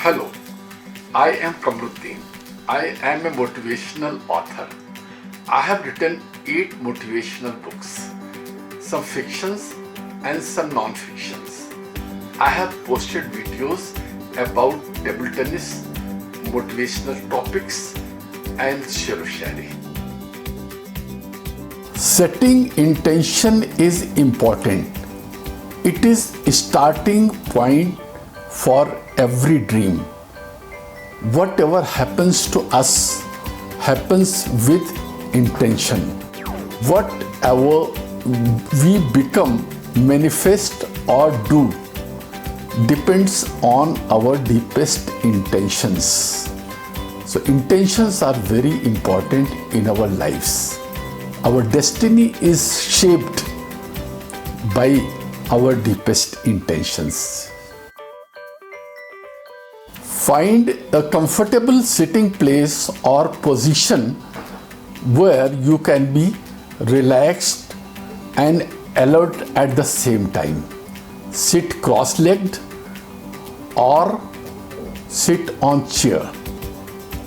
Hello, I am Kamruddin. I am a motivational author. I have written 8 motivational books, some fictions and some non-fictions. I have posted videos about table tennis, motivational topics and shero shayari. Setting intention is important. It is a starting point for every dream. Whatever happens to us happens with intention. Whatever we become, manifest or do depends on our deepest intentions. So intentions are very important in our lives. Our destiny is shaped by our deepest intentions. Find a comfortable sitting place or position where you can be relaxed and alert at the same time. Sit cross-legged or sit on chair.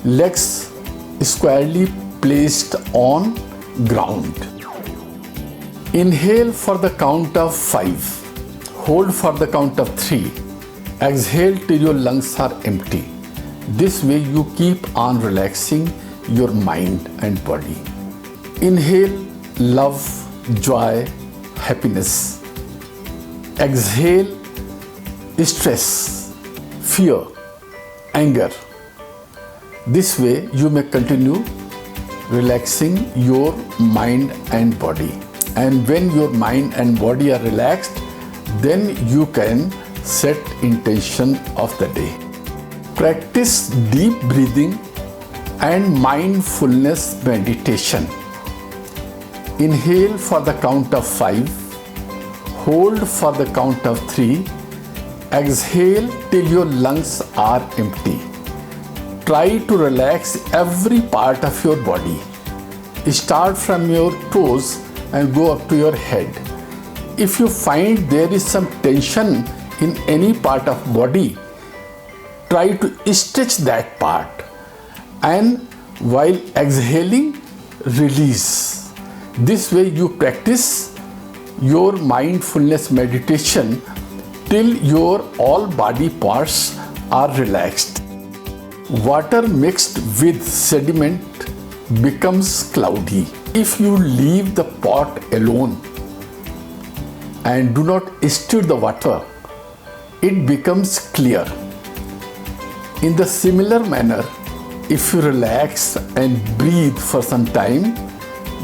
Legs squarely placed on ground. Inhale for the count of 5. Hold for the count of 3. Exhale till your lungs are empty. This way you keep on relaxing your mind and body. Inhale love, joy, happiness. Exhale stress, fear, anger. This way you may continue relaxing your mind and body. And when your mind and body are relaxed, then you can set intention of the day. Practice deep breathing and mindfulness meditation. Inhale for the count of 5. Hold for the count of 3. Exhale till your lungs are empty. Try to relax every part of your body. Start from your toes and go up to your head. If you find there is some tension in any part of body, try to stretch that part, and while exhaling, release. This way you practice your mindfulness meditation till your all body parts are relaxed. Water mixed with sediment becomes cloudy. If you leave the pot alone and do not stir the water, it becomes clear. In the similar manner, if you relax and breathe for some time,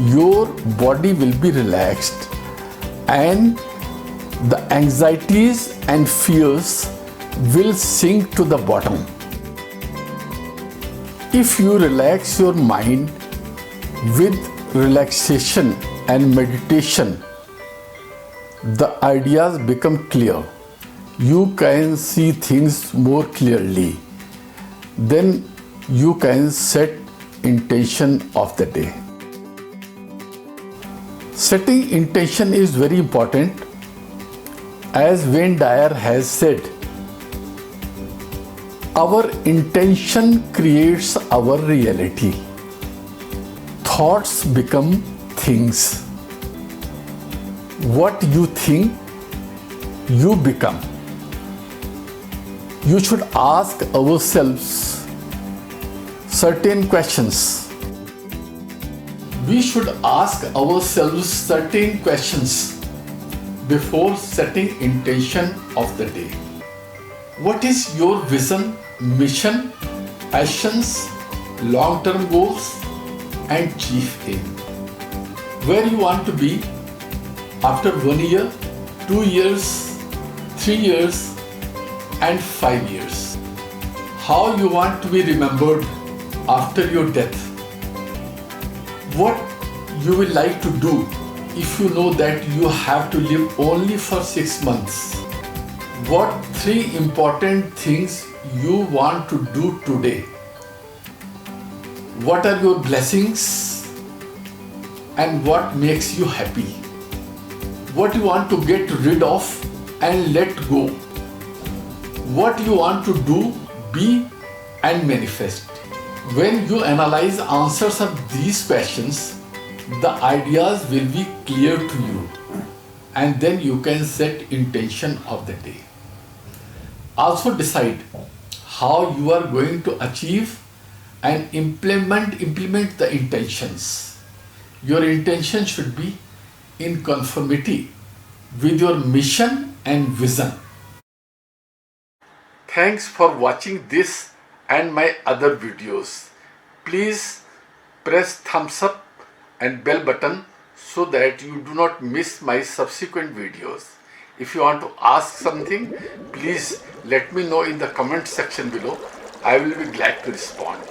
your body will be relaxed and the anxieties and fears will sink to the bottom. If you relax your mind with relaxation and meditation, the ideas become clear. You can see things more clearly. Then you can set intention of the day. Setting intention is very important. As Wayne Dyer has said, our intention creates our reality. Thoughts become things. What you think, you become. You should ask ourselves certain questions. We should ask ourselves certain questions before setting intention of the day. What is your vision, mission, passions, long-term goals, and chief aim? Where you want to be after 1 year, 2 years, 3 years, and 5 years. How you want to be remembered after your death. What you will like to do if you know that you have to live only for 6 months. What 3 important things you want to do today. What are your blessings and what makes you happy. What you want to get rid of and let go. What you want to do be, and manifest. When you analyze answers of these questions, the ideas will be clear to you, and then you can set intention of the day. Also decide how you are going to achieve and implement the intentions. Your intention should be in conformity with your mission and vision. Thanks for watching this and my other videos. Please press thumbs up and bell button so that you do not miss my subsequent videos. If you want to ask something, please let me know in the comment section below. I will be glad to respond.